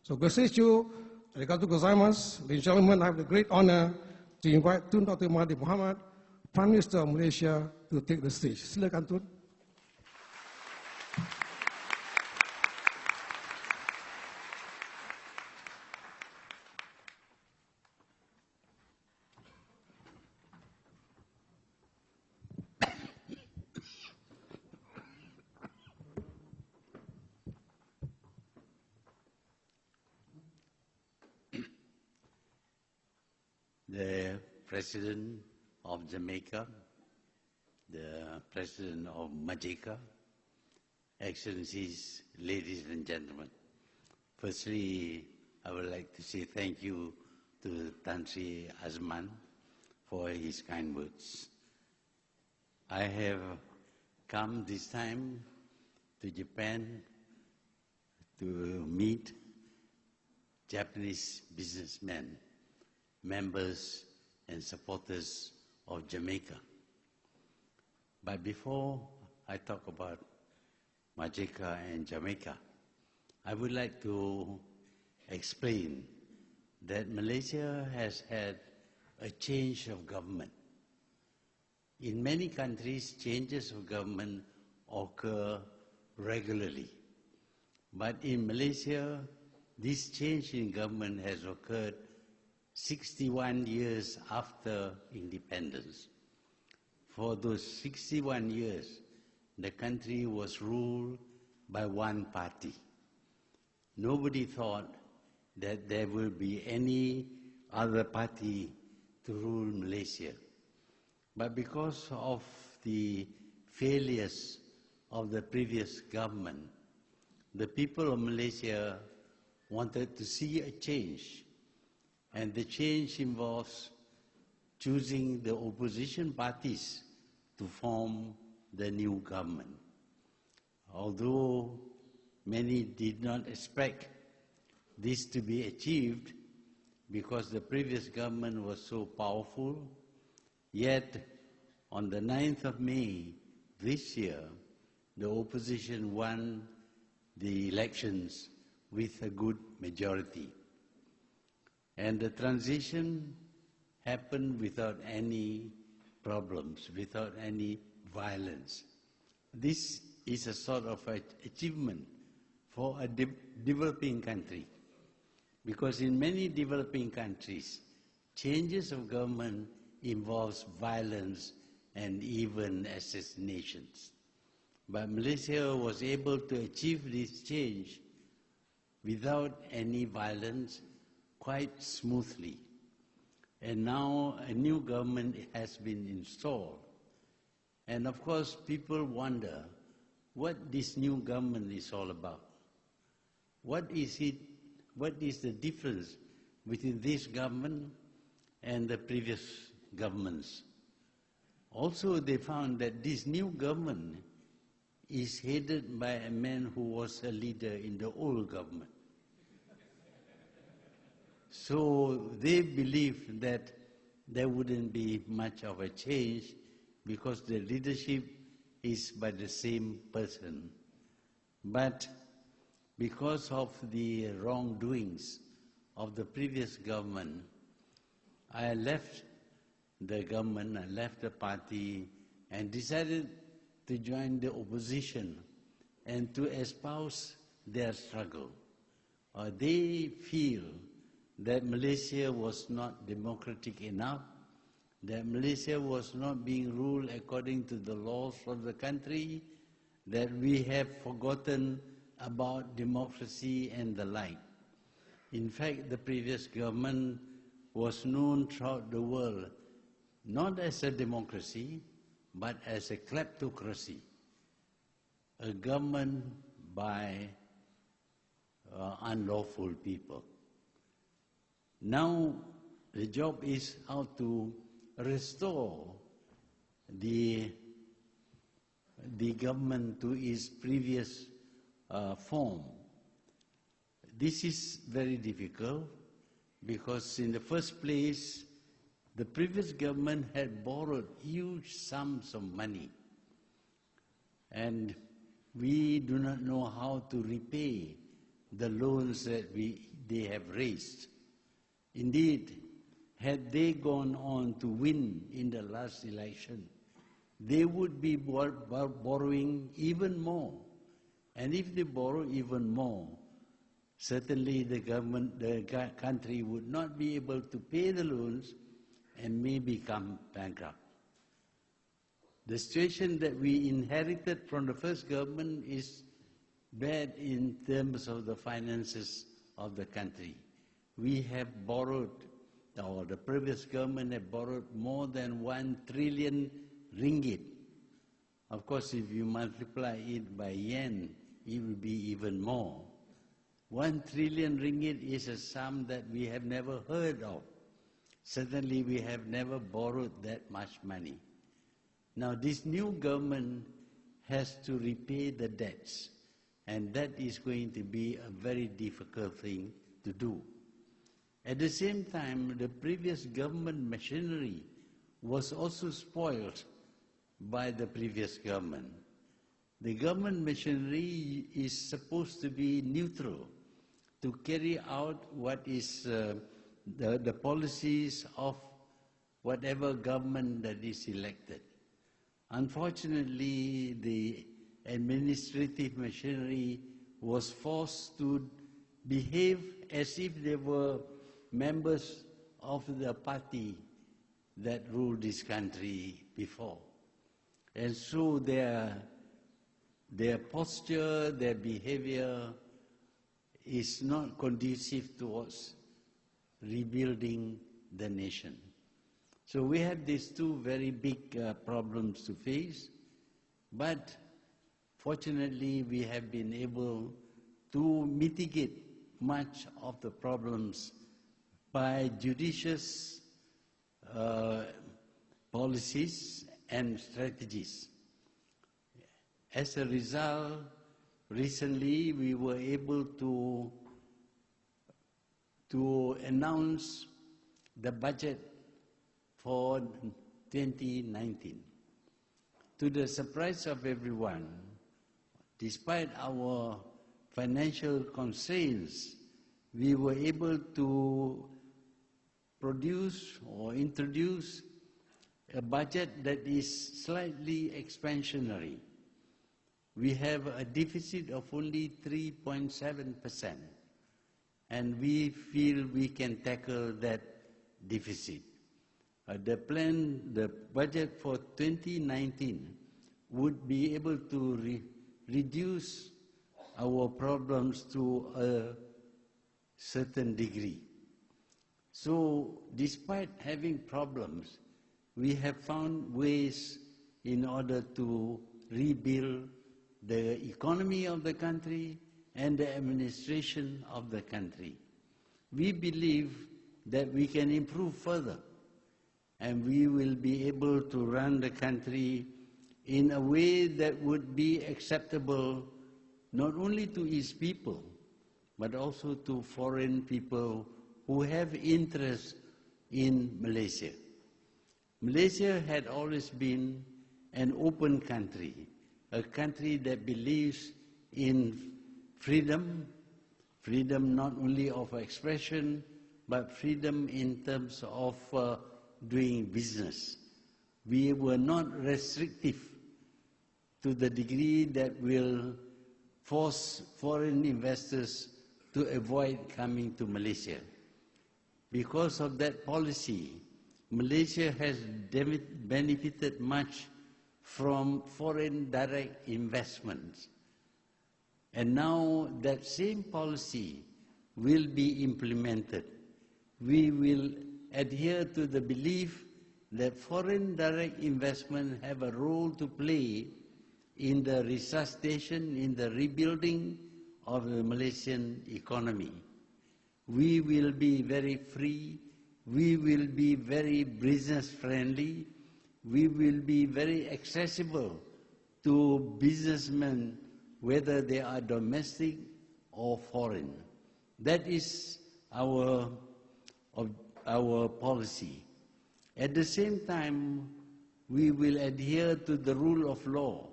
So, Goseichu, arigatou gozaimasu. Ladies and gentlemen, I have the great honor to invite Tun Dr. Mahathir Mohamad, Prime Minister of Malaysia, to take the stage. Silakan, Tun. The President of JAMECA, the President of MAJECA, Excellencies, ladies and gentlemen. Firstly, I would like to say thank you to Tan Sri Azman for his kind words. I have come this time to Japan to meet Japanese businessmen, members and supporters of JAMECA. But before I talk about MAJECA and JAMECA, I would like to explain that Malaysia has had a change of government. In many countries, changes of government occur regularly. But in Malaysia, this change in government has occurred 61 years after independence. For those 61 years, the country was ruled by one party. Nobody thought that there will be any other party to rule Malaysia. But because of the failures of the previous government, the people of Malaysia wanted to see a change. And the change involves choosing the opposition parties to form the new government. Although many did not expect this to be achieved because the previous government was so powerful, yet on the 9th of May this year, the opposition won the elections with a good majority. And the transition happened without any problems, without any violence. This is a sort of achievement for a developing country, because in many developing countries, changes of government involves violence and even assassinations. But Malaysia was able to achieve this change without any violence, quite smoothly. And now a new government has been installed. And of course, people wonder what this new government is all about. What is it? What is the difference between this government and the previous governments? Also, they found that this new government is headed by a man who was a leader in the old government. So they believe that there wouldn't be much of a change because the leadership is by the same person. But because of the wrongdoings of the previous government, I left the government, I left the party, and decided to join the opposition and to espouse their struggle. They feel that Malaysia was not democratic enough, that Malaysia was not being ruled according to the laws of the country, that we have forgotten about democracy and the like. In fact, the previous government was known throughout the world not as a democracy, but as a kleptocracy, a government by unlawful people. Now, the job is how to restore the government to its previous form. This is very difficult because in the first place, the previous government had borrowed huge sums of money, and we do not know how to repay the loans that we they have raised. Indeed, had they gone on to win in the last election, they would be borrowing even more. And if they borrow even more, certainly the country would not be able to pay the loans and may become bankrupt. The situation that we inherited from the first government is bad in terms of the finances of the country. We have borrowed, or the previous government have borrowed more than 1 trillion ringgit. Of course, if you multiply it by yen, it will be even more. 1 trillion ringgit is a sum that we have never heard of. Certainly, we have never borrowed that much money. Now, this new government has to repay the debts, and that is going to be a very difficult thing to do. At the same time, the previous government machinery was also spoiled by the previous government. The government machinery is supposed to be neutral, to carry out what is the policies of whatever government that is elected. Unfortunately, the administrative machinery was forced to behave as if they were members of the party that ruled this country before. And so their posture, their behavior is not conducive towards rebuilding the nation. So we have these two very big problems to face, but fortunately we have been able to mitigate much of the problems by judicious policies and strategies. As a result, recently we were able to announce the budget for 2019. To the surprise of everyone, despite our financial constraints, we were able to produce or introduce a budget that is slightly expansionary. We have a deficit of only 3.7%, and we feel we can tackle that deficit. The budget for 2019 would be able to reduce our problems to a certain degree. So, despite having problems, we have found ways in order to rebuild the economy of the country and the administration of the country. We believe that we can improve further, and we will be able to run the country in a way that would be acceptable not only to its people, but also to foreign people who have interest in Malaysia. Malaysia had always been an open country, a country that believes in freedom, freedom not only of expression, but freedom in terms of doing business. We were not restrictive to the degree that will force foreign investors to avoid coming to Malaysia. Because of that policy, Malaysia has benefited much from foreign direct investments. And now that same policy will be implemented. We will adhere to the belief that foreign direct investment have a role to play in the resuscitation, in the rebuilding of the Malaysian economy. We will be very free, we will be very business friendly, we will be very accessible to businessmen, whether they are domestic or foreign. That is our policy. At the same time, we will adhere to the rule of law.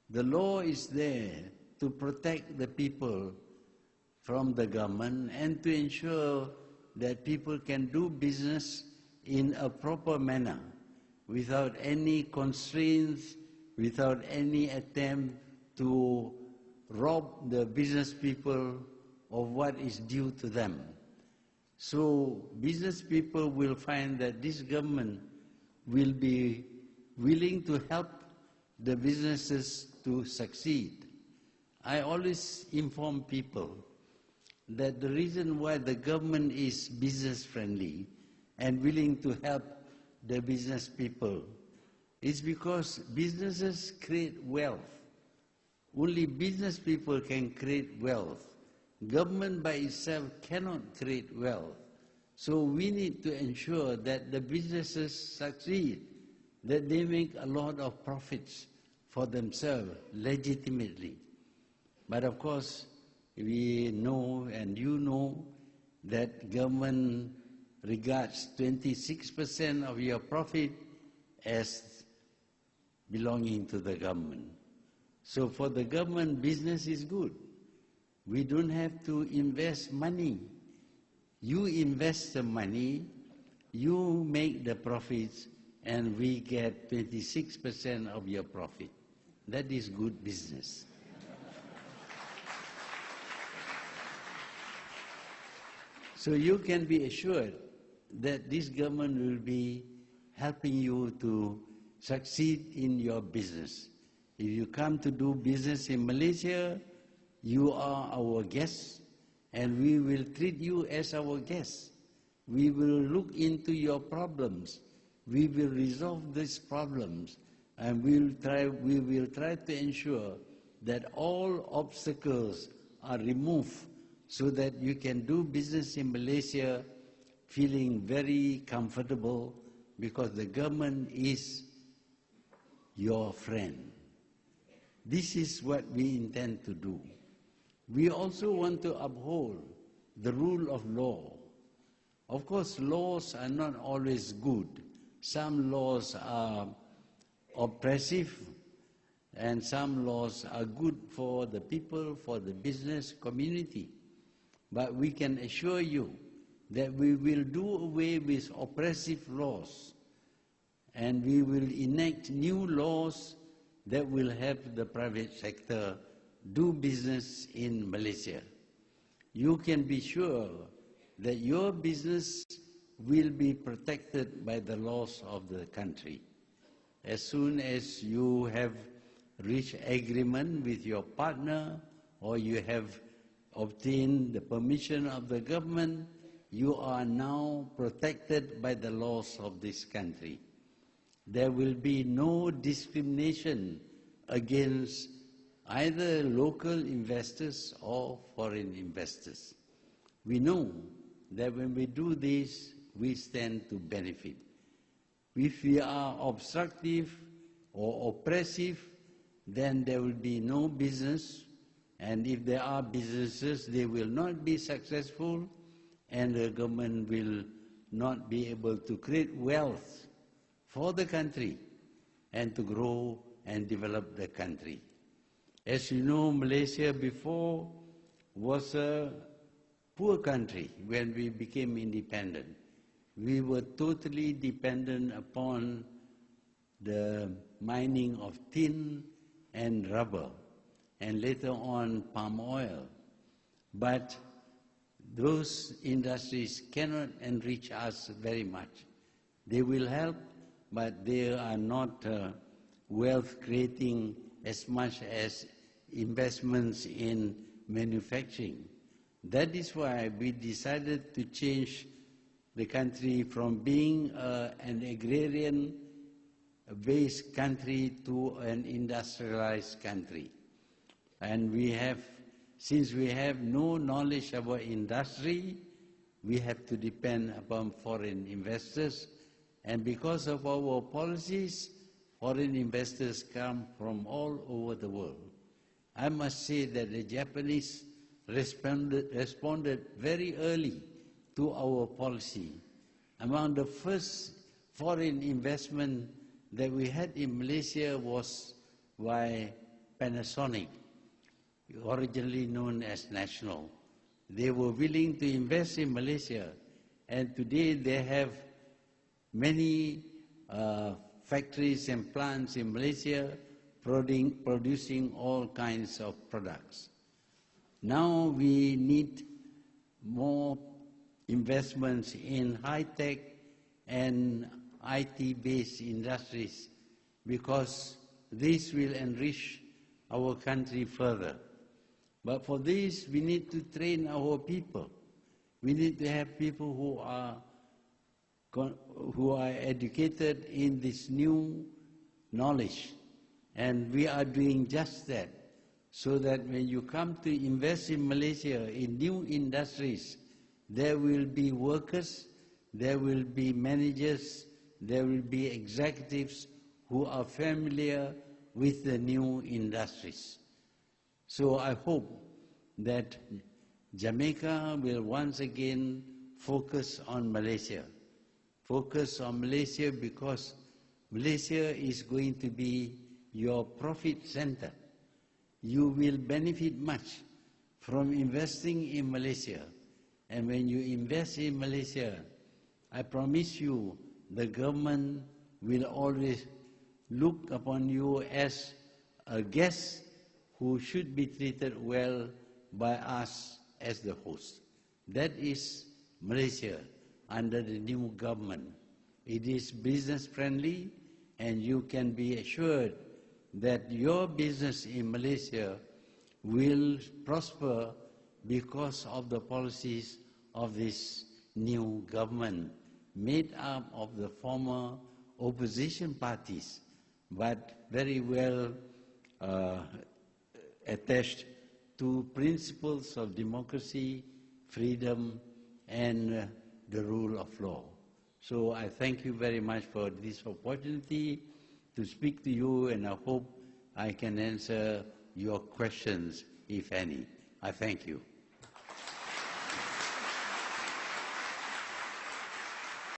The law is there to protect the people from the government and to ensure that people can do business in a proper manner, without any constraints, without any attempt to rob the business people of what is due to them. So business people will find that this government will be willing to help the businesses to succeed. I always inform people that the reason why the government is business friendly and willing to help the business people is because businesses create wealth. Only business people can create wealth. Government by itself cannot create wealth. So we need to ensure that the businesses succeed, that they make a lot of profits for themselves legitimately. But of course, we know and you know that government regards 26% of your profit as belonging to the government. So for the government, business is good. We don't have to invest money. You invest the money, you make the profits, and we get 26% of your profit. That is good business. So you can be assured that this government will be helping you to succeed in your business. If you come to do business in Malaysia, you are our guest, and we will treat you as our guest. We will look into your problems. We will resolve these problems, and we will try to ensure that all obstacles are removed so that you can do business in Malaysia feeling very comfortable because the government is your friend. This is what we intend to do. We also want to uphold the rule of law. Of course, laws are not always good. Some laws are oppressive, and some laws are good for the people, for the business community. But we can assure you that we will do away with oppressive laws, and we will enact new laws that will help the private sector do business in Malaysia. You can be sure that your business will be protected by the laws of the country. As soon as you have reached agreement with your partner or you have obtained the permission of the government, you are now protected by the laws of this country. There will be no discrimination against either local investors or foreign investors. We know that when we do this, we stand to benefit. If we are obstructive or oppressive, then there will be no business, and if there are businesses, they will not be successful, and the government will not be able to create wealth for the country and to grow and develop the country. As you know, Malaysia before was a poor country when we became independent. We were totally dependent upon the mining of tin and rubber, and later on palm oil. But those industries cannot enrich us very much. They will help, but they are not wealth creating as much as investments in manufacturing. That is why we decided to change the country from being an agrarian-based country to an industrialized country. And since we have no knowledge about industry, we have to depend upon foreign investors. And because of our policies, foreign investors come from all over the world. I must say that the Japanese responded very early to our policy. Among the first foreign investment that we had in Malaysia was by Panasonic, originally known as National. they were willing to invest in Malaysia. And today they have many factories and plants in Malaysia producing all kinds of products. Now we need more investments in high-tech and IT-based industries, because this will enrich our country further. But for this, we need to train our people. We need to have people who are educated in this new knowledge. And we are doing just that, so that when you come to invest in Malaysia, in new industries, there will be workers, there will be managers, there will be executives who are familiar with the new industries. So I hope that JAMECA will once again focus on Malaysia. Focus on Malaysia because Malaysia is going to be your profit center. You will benefit much from investing in Malaysia. And when you invest in Malaysia, I promise you, the government will always look upon you as a guest who should be treated well by us as the host. That is Malaysia under the new government. It is business friendly, and you can be assured that your business in Malaysia will prosper because of the policies of this new government, made up of the former opposition parties, but very well attached to principles of democracy, freedom, and the rule of law. So I thank you very much for this opportunity to speak to you, and I hope I can answer your questions, if any. I thank you.